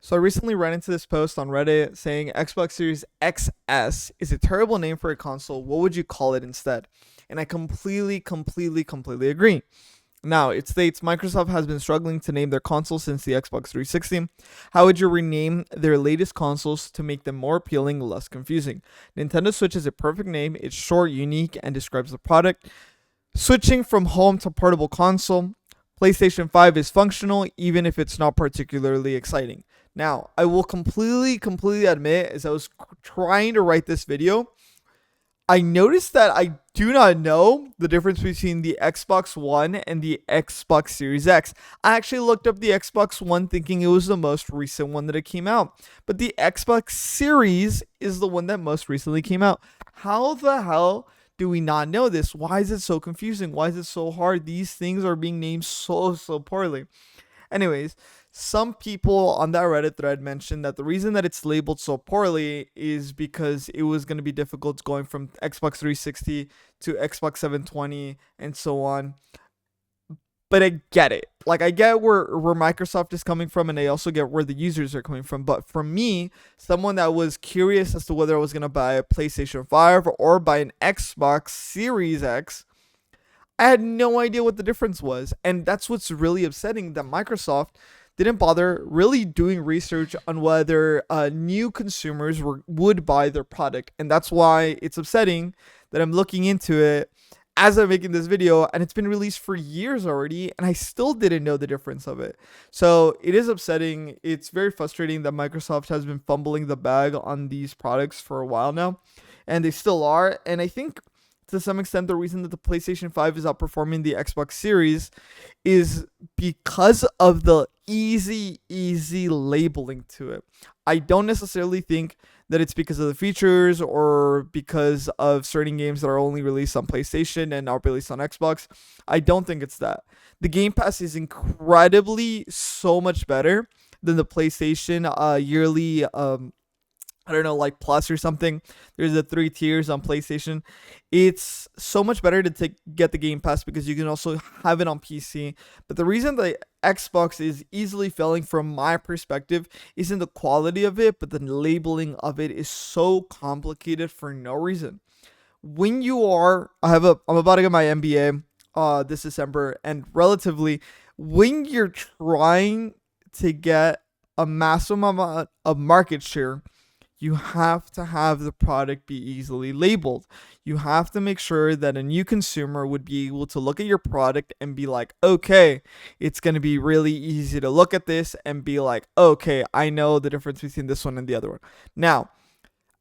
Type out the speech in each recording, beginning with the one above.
So I recently ran into this post on Reddit saying Xbox Series XS is a terrible name for a console. What would you call it instead? And I completely agree. Now, it states Microsoft has been struggling to name their consoles since the Xbox 360. How would you rename their latest consoles to make them more appealing, less confusing? Nintendo Switch is a perfect name. It's short, unique, and describes the product. Switching from home to portable console, PlayStation 5 is functional even if it's not particularly exciting. Now, I will completely admit, as I was trying to write this video, I noticed that I do not know the difference between the Xbox One and the Xbox Series X. I actually looked up the Xbox One thinking it was the most recent one that it came out, but the Xbox Series is the one that most recently came out. How the hell do we not know this? Why is it so confusing? Why is it so hard? These things are being named so poorly. Anyways, some people on that Reddit thread mentioned that the reason that it's labeled so poorly is because it was going to be difficult going from Xbox 360 to Xbox 720 and so on. But I get it. Like, I get where Microsoft is coming from, and I also get where the users are coming from. But for me, someone that was curious as to whether I was going to buy a PlayStation 5 or buy an Xbox Series X, I had no idea what the difference was. And that's what's really upsetting, that Microsoft didn't bother really doing research on whether new consumers would buy their product. And that's why it's upsetting that I'm looking into it as I'm making this video, and it's been released for years already, and I still didn't know the difference of it. So it is upsetting. It's very frustrating that Microsoft has been fumbling the bag on these products for a while now, and they still are. And I think to some extent the reason that the PlayStation 5 is outperforming the Xbox Series is because of the easy labeling to it. I don't necessarily think that it's because of the features or because of certain games that are only released on PlayStation and are released on Xbox. I don't think it's that. The Game Pass is incredibly so much better than the PlayStation yearly I don't know, like plus or something. There's the 3 tiers on PlayStation. It's so much better to get the Game Pass because you can also have it on PC. But the reason the Xbox is easily failing from my perspective isn't the quality of it, but the labeling of it is so complicated for no reason. When you are, I'm about to get my MBA this December, and relatively, when you're trying to get a massive amount of market share, you have to have the product be easily labeled. You have to make sure that a new consumer would be able to look at your product and be like, okay, it's going to be really easy to look at this and be like, okay, I know the difference between this one and the other one. Now,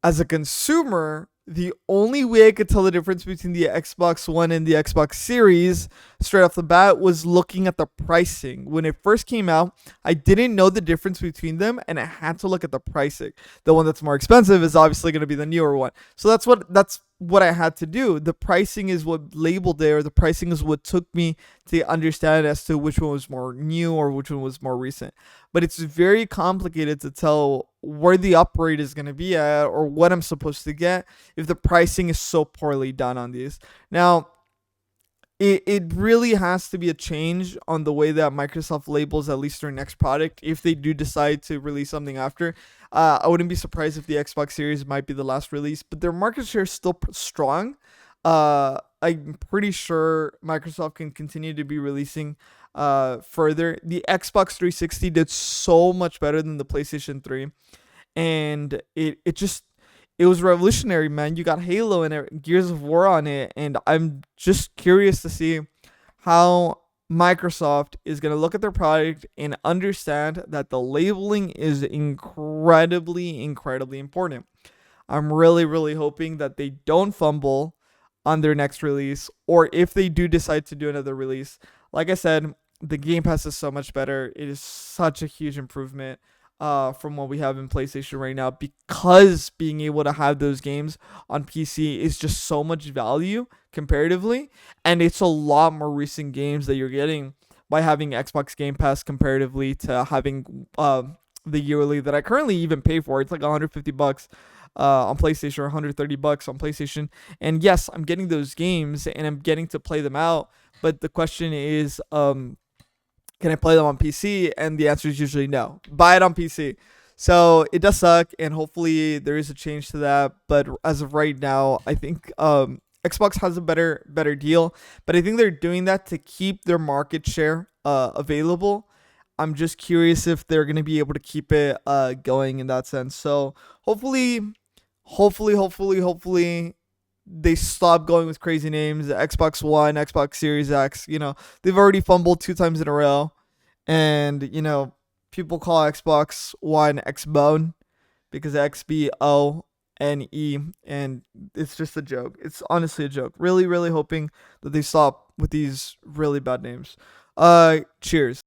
as a consumer, the only way I could tell the difference between the Xbox One and the Xbox Series straight off the bat was looking at the pricing. When it first came out, I didn't know the difference between them, and I had to look at the pricing. The one that's more expensive is obviously going to be the newer one. So that's what I had to do. The pricing is what labeled there. The pricing is what took me to understand as to which one was more new or which one was more recent. But it's very complicated to tell where the upgrade is going to be at or what I'm supposed to get if the pricing is so poorly done on these. Now, it really has to be a change on the way that Microsoft labels at least their next product if they do decide to release something after. I wouldn't be surprised if the Xbox Series might be the last release, but their market share is still strong. I'm pretty sure Microsoft can continue to be releasing further. The Xbox 360 did so much better than the PlayStation 3, and it was revolutionary, man. You got Halo and Gears of War on it, and I'm just curious to see how Microsoft is going to look at their product and understand that the labeling is incredibly important. I'm really hoping that they don't fumble on their next release, or if they do decide to do another release. Like I said, the Game Pass is so much better. It is such a huge improvement from what we have in PlayStation right now, because being able to have those games on PC is just so much value comparatively, and it's a lot more recent games that you're getting by having Xbox Game Pass comparatively to having the yearly that I currently even pay for. It's like $150 on PlayStation or $130 on PlayStation. And yes, I'm getting those games and I'm getting to play them out. But the question is, can I play them on PC? And the answer is usually no. Buy it on PC. So it does suck, and hopefully there is a change to that. But as of right now, I think Xbox has a better deal. But I think they're doing that to keep their market share available. I'm just curious if they're gonna be able to keep it going in that sense. So hopefully, hopefully they stop going with crazy names. Xbox One, Xbox Series X. They've already fumbled 2 times in a row, and people call Xbox One Xbone because XBONE, and it's just a joke. It's honestly a joke. Really, really hoping that they stop with these really bad names. Cheers.